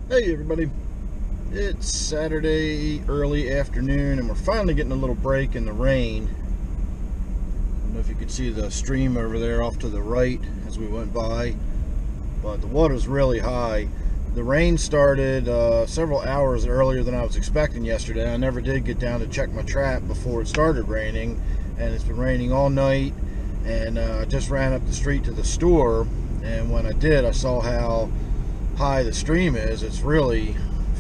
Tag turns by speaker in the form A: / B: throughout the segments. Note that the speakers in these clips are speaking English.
A: Hey everybody, it's Saturday early afternoon and we're finally getting a little break in the rain. I don't know if you could see the stream over there off to the right as we went by, but the water's really high. The rain started several hours earlier than I was expecting yesterday. I never did get down to check my trap before it started raining, and it's been raining all night, and I just ran up the street to the store, and when I did, I saw how high the stream is. It's really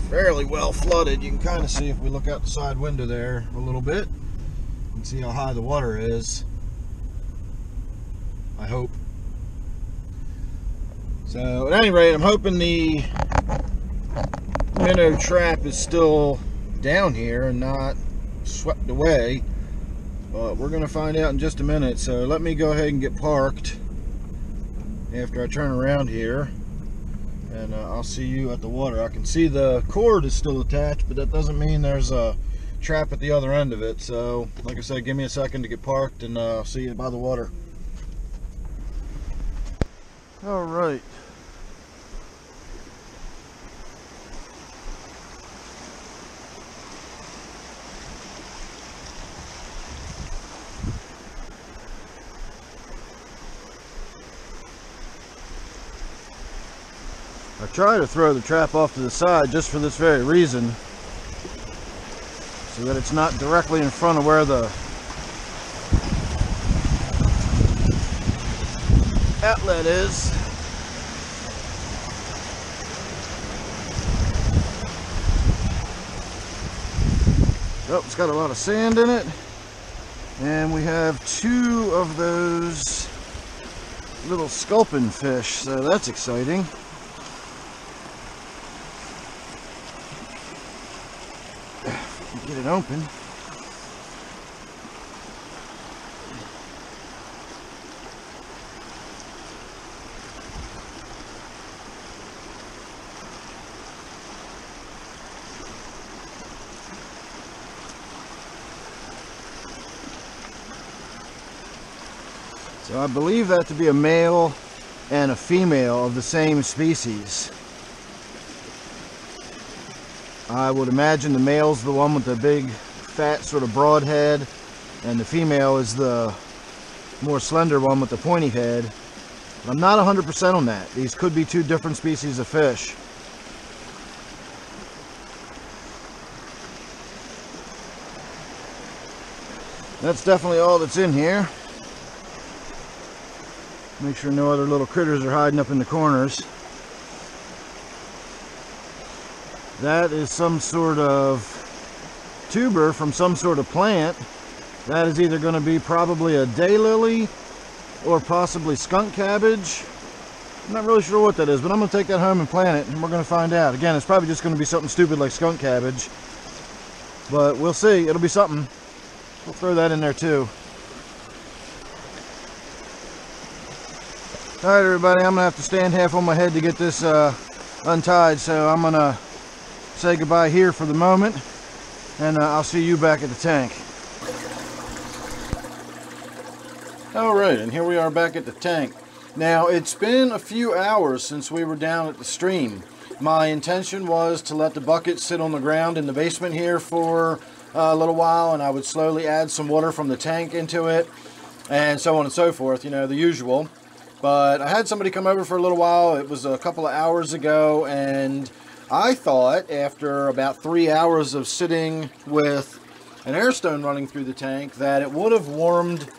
A: fairly well flooded. You can kind of see if we look out the side window there a little bit and see how high the water is, I hope. So at any rate, I'm hoping the minnow trap is still down here and not swept away, but we're gonna find out in just a minute. So let me go ahead and get parked after I turn around here, and I'll see you at the water. I can see the cord is still attached, but that doesn't mean there's a trap at the other end of it. So like I said, give me a second to get parked, and I'll see you by the water. All right. I try to throw the trap off to the side just for this very reason, so that it's not directly in front of where the outlet is. Oh, it's got a lot of sand in it, and we have two of those little sculpin fish, so that's exciting. Get it open. So I believe that to be a male and a female of the same species. I would imagine the male's the one with the big, fat, sort of broad head, and the female is the more slender one with the pointy head. But I'm not 100% on that. These could be two different species of fish. That's definitely all that's in here. Make sure no other little critters are hiding up in the corners. That is some sort of tuber from some sort of plant. That is either going to be probably a daylily or possibly skunk cabbage. I'm not really sure what that is, but I'm going to take that home and plant it, and we're going to find out. Again, it's probably just going to be something stupid like skunk cabbage, but we'll see. It'll be something. We'll throw that in there too. Alright everybody, I'm going to have to stand half on my head to get this untied, so I'm going to say goodbye here for the moment, and I'll see you back at the tank. Alright, and here we are back at the tank. Now, it's been a few hours since we were down at the stream. My intention was to let the bucket sit on the ground in the basement here for a little while, and I would slowly add some water from the tank into it, and so on and so forth, you know, the usual. But I had somebody come over for a little while. It was a couple of hours ago, and I thought after about 3 hours of sitting with an air stone running through the tank that it would have warmed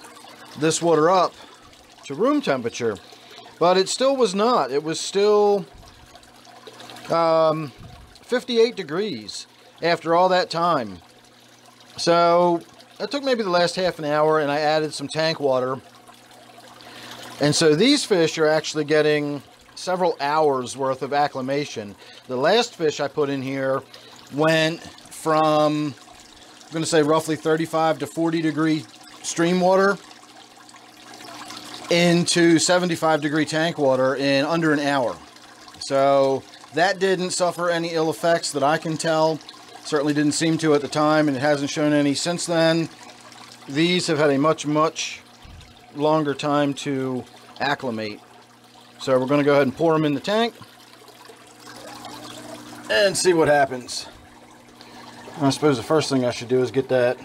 A: this water up to room temperature, but it still was not. It was still 58 degrees after all that time. So it took maybe the last half an hour, and I added some tank water, and so these fish are actually getting several hours worth of acclimation. The last fish I put in here went from, I'm going to say roughly 35 to 40 degree stream water into 75 degree tank water in under an hour. So that didn't suffer any ill effects that I can tell. Certainly didn't seem to at the time, and it hasn't shown any since then. These have had a much longer time to acclimate. So we're going to go ahead and pour them in the tank. and see what happens. I suppose the first thing I should do is get that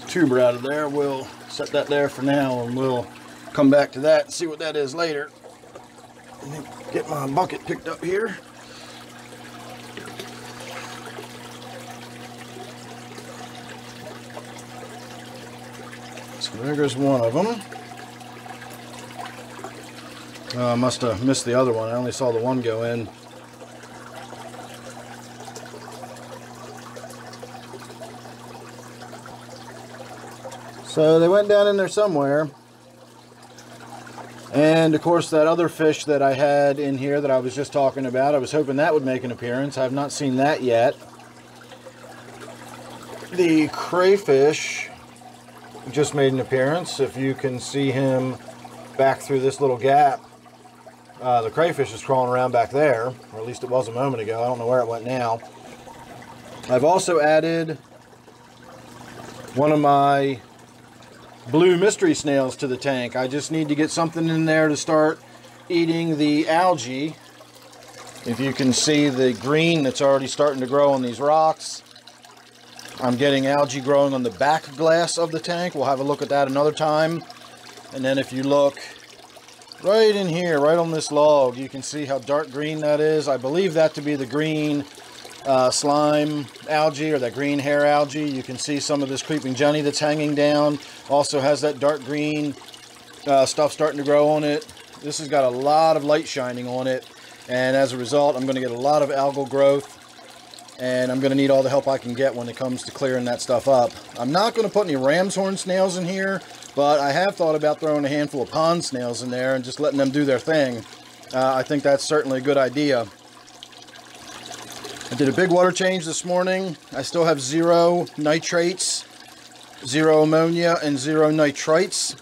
A: tuber out of there. We'll set that there for now, and we'll come back to that and see what that is later. Let me get my bucket picked up here. So there goes one of them. I must have missed the other one. I only saw the one go in. So they went down in there somewhere. And of course that other fish that I had in here that I was just talking about, I was hoping that would make an appearance. I have not seen that yet. The crayfish just made an appearance. If you can see him back through this little gap, the crayfish is crawling around back there, or at least it was a moment ago. I don't know where it went now. I've also added one of my blue mystery snails to the tank. I just need to get something in there to start eating the algae. If you can see the green that's already starting to grow on these rocks. I'm getting algae growing on the back glass of the tank. We'll have a look at that another time. And then if you look right in here, right on this log, you can see how dark green that is. I believe that to be the green slime algae, or that green hair algae. You can see some of this creeping Jenny that's hanging down. Also has that dark green stuff starting to grow on it. This has got a lot of light shining on it, and as a result I'm going to get a lot of algal growth, and I'm going to need all the help I can get when it comes to clearing that stuff up. I'm not going to put any ram's horn snails in here, but I have thought about throwing a handful of pond snails in there and just letting them do their thing. I think that's certainly a good idea. I did a big water change this morning. I still have 0 nitrates, 0 ammonia, and 0 nitrites.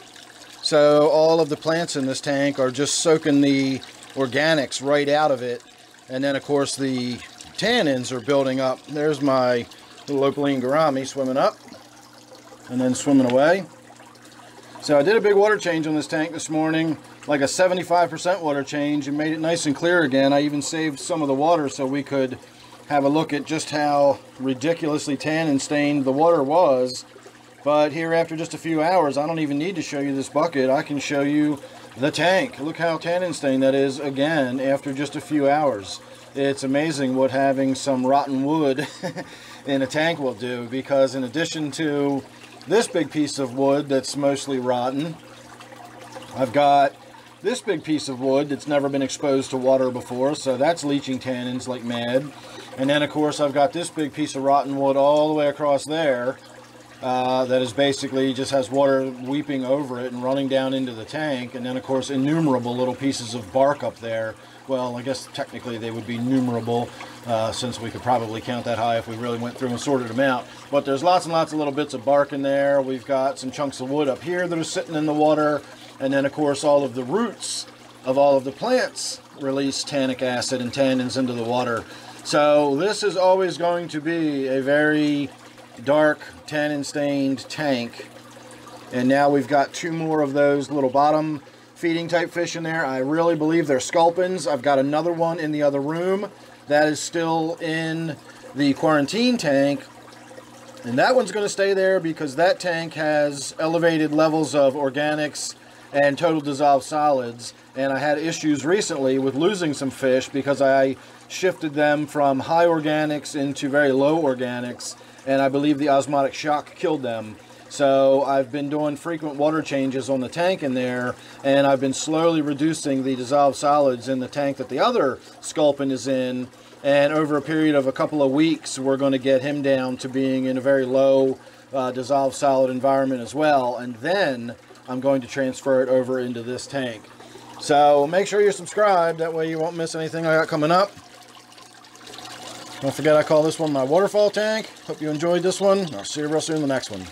A: So all of the plants in this tank are just soaking the organics right out of it. And then of course the tannins are building up. There's my little opaline gourami swimming up and then swimming away. So I did a big water change on this tank this morning, like a 75% water change, and made it nice and clear again. I even saved some of the water so we could have a look at just how ridiculously tannin stained the water was. But here, after just a few hours, I don't even need to show you this bucket. I can show you the tank. Look how tannin stained that is again after just a few hours. It's amazing what having some rotten wood in a tank will do, because in addition to this big piece of wood that's mostly rotten, I've got this big piece of wood that's never been exposed to water before, so that's leaching tannins like mad. And then of course I've got this big piece of rotten wood all the way across there that is basically just has water weeping over it and running down into the tank. And then of course innumerable little pieces of bark up there. Well, I guess technically they would be numerable, since we could probably count that high if we really went through and sorted them out. But there's lots and lots of little bits of bark in there. We've got some chunks of wood up here that are sitting in the water. And then of course all of the roots of all of the plants release tannic acid and tannins into the water. So this is always going to be a very dark tannin stained tank. And now we've got 2 more of those little bottom feeding type fish in there. I really believe they're sculpins. I've got another one in the other room that is still in the quarantine tank, and that one's going to stay there because that tank has elevated levels of organics and total dissolved solids. And I had issues recently with losing some fish because I shifted them from high organics into very low organics, and I believe the osmotic shock killed them. So I've been doing frequent water changes on the tank in there, and I've been slowly reducing the dissolved solids in the tank that the other sculpin is in. And over a period of a couple of weeks, we're going to get him down to being in a very low dissolved solid environment as well. And then I'm going to transfer it over into this tank. So make sure you're subscribed, that way you won't miss anything I got coming up. Don't forget I call this one my Waterfall tank. Hope you enjoyed this one. I'll see you real soon in the next one.